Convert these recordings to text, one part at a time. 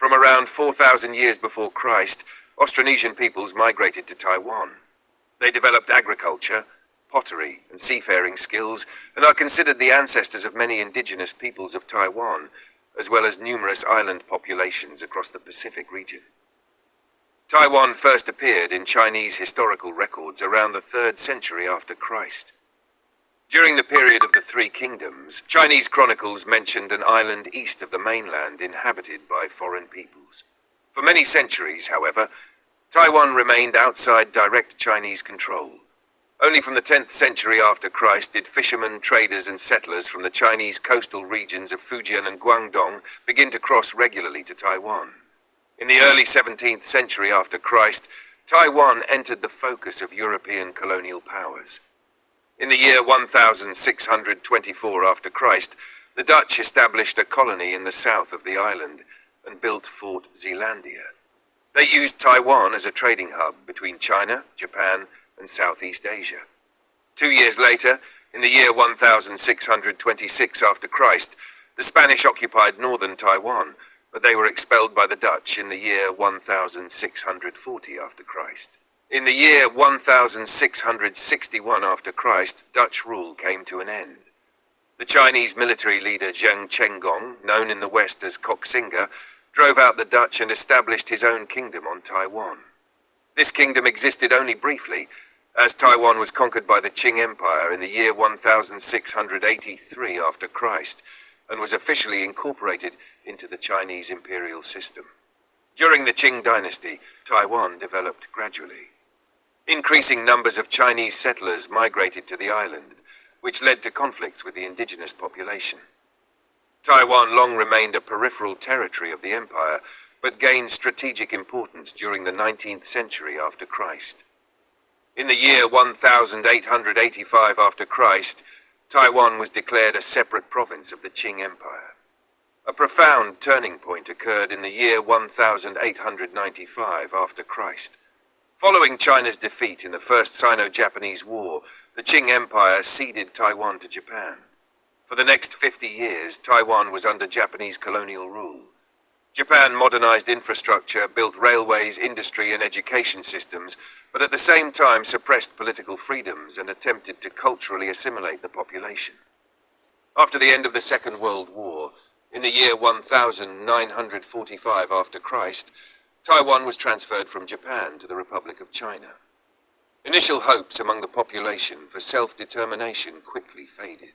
From around 4,000 years before Christ, Austronesian peoples migrated to Taiwan. They developed agriculture, pottery, and seafaring skills, and are considered the ancestors of many indigenous peoples of Taiwan, as well as numerous island populations across the Pacific region. Taiwan first appeared in Chinese historical records around the 3rd century after Christ. During the period of the Three Kingdoms, Chinese chronicles mentioned an island east of the mainland inhabited by foreign peoples. For many centuries, however, Taiwan remained outside direct Chinese control. Only from the 10th century after Christ did fishermen, traders, and settlers from the Chinese coastal regions of Fujian and Guangdong begin to cross regularly to Taiwan. In the early 17th century after Christ, Taiwan entered the focus of European colonial powers. In the year 1624 after Christ, the Dutch established a colony in the south of the island and built Fort Zeelandia. They used Taiwan as a trading hub between China, Japan, and Southeast Asia. 2 years later, in the year 1626 after Christ, the Spanish occupied northern Taiwan, but they were expelled by the Dutch in the year 1640 after Christ. In the year 1661 after Christ, Dutch rule came to an end. The Chinese military leader Zheng Chenggong, known in the West as Koxinga, drove out the Dutch and established his own kingdom on Taiwan. This kingdom existed only briefly, as Taiwan was conquered by the Qing Empire in the year 1683 after Christ, and was officially incorporated into the Chinese imperial system. During the Qing dynasty, Taiwan developed gradually. Increasing numbers of Chinese settlers migrated to the island, which led to conflicts with the indigenous population. Taiwan long remained a peripheral territory of the empire, but gained strategic importance during the 19th century after Christ. In the year 1885 after Christ, Taiwan was declared a separate province of the Qing Empire. A profound turning point occurred in the year 1895 after Christ. Following China's defeat in the First Sino-Japanese War, the Qing Empire ceded Taiwan to Japan. For the next 50 years, Taiwan was under Japanese colonial rule. Japan modernized infrastructure, built railways, industry, and education systems, but at the same time suppressed political freedoms and attempted to culturally assimilate the population. After the end of the Second World War, in the year 1945 after Christ, Taiwan was transferred from Japan to the Republic of China. Initial hopes among the population for self-determination quickly faded.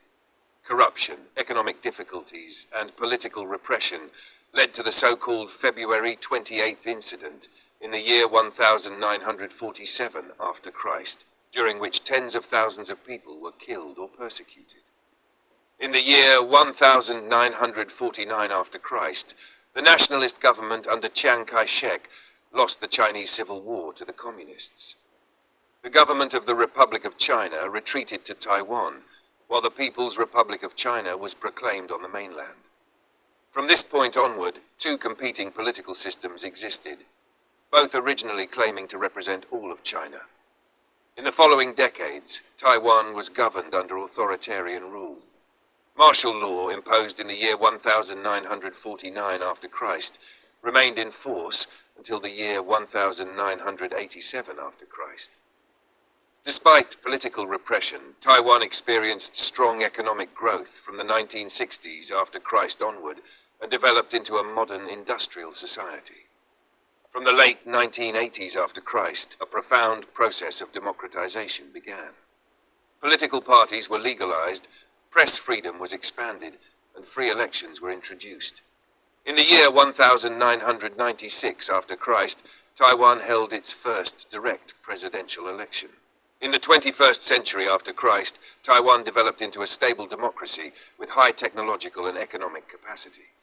Corruption, economic difficulties, and political repression led to the so-called February 28th incident in the year 1947 after Christ, during which tens of thousands of people were killed or persecuted. In the year 1949 after Christ, the nationalist government under Chiang Kai-shek lost the Chinese Civil War to the communists. The government of the Republic of China retreated to Taiwan, while the People's Republic of China was proclaimed on the mainland. From this point onward, two competing political systems existed, both originally claiming to represent all of China. In the following decades, Taiwan was governed under authoritarian rule. Martial law, imposed in the year 1949 after Christ, remained in force until the year 1987 after Christ. Despite political repression, Taiwan experienced strong economic growth from the 1960s after Christ onward and developed into a modern industrial society. From the late 1980s after Christ, a profound process of democratization began. Political parties were legalized, press freedom was expanded, and free elections were introduced. In the year 1996 after Christ, Taiwan held its first direct presidential election. In the 21st century after Christ, Taiwan developed into a stable democracy with high technological and economic capacity.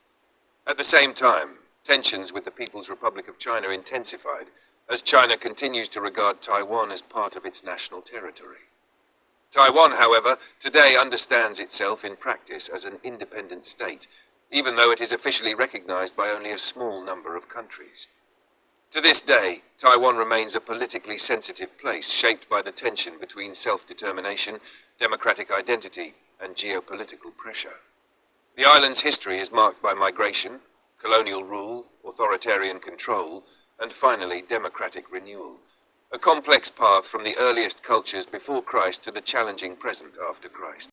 At the same time, tensions with the People's Republic of China intensified as China continues to regard Taiwan as part of its national territory. Taiwan, however, today understands itself in practice as an independent state, even though it is officially recognized by only a small number of countries. To this day, Taiwan remains a politically sensitive place shaped by the tension between self-determination, democratic identity, and geopolitical pressure. The island's history is marked by migration, colonial rule, authoritarian control, and finally democratic renewal. A complex path from the earliest cultures before Christ to the challenging present after Christ.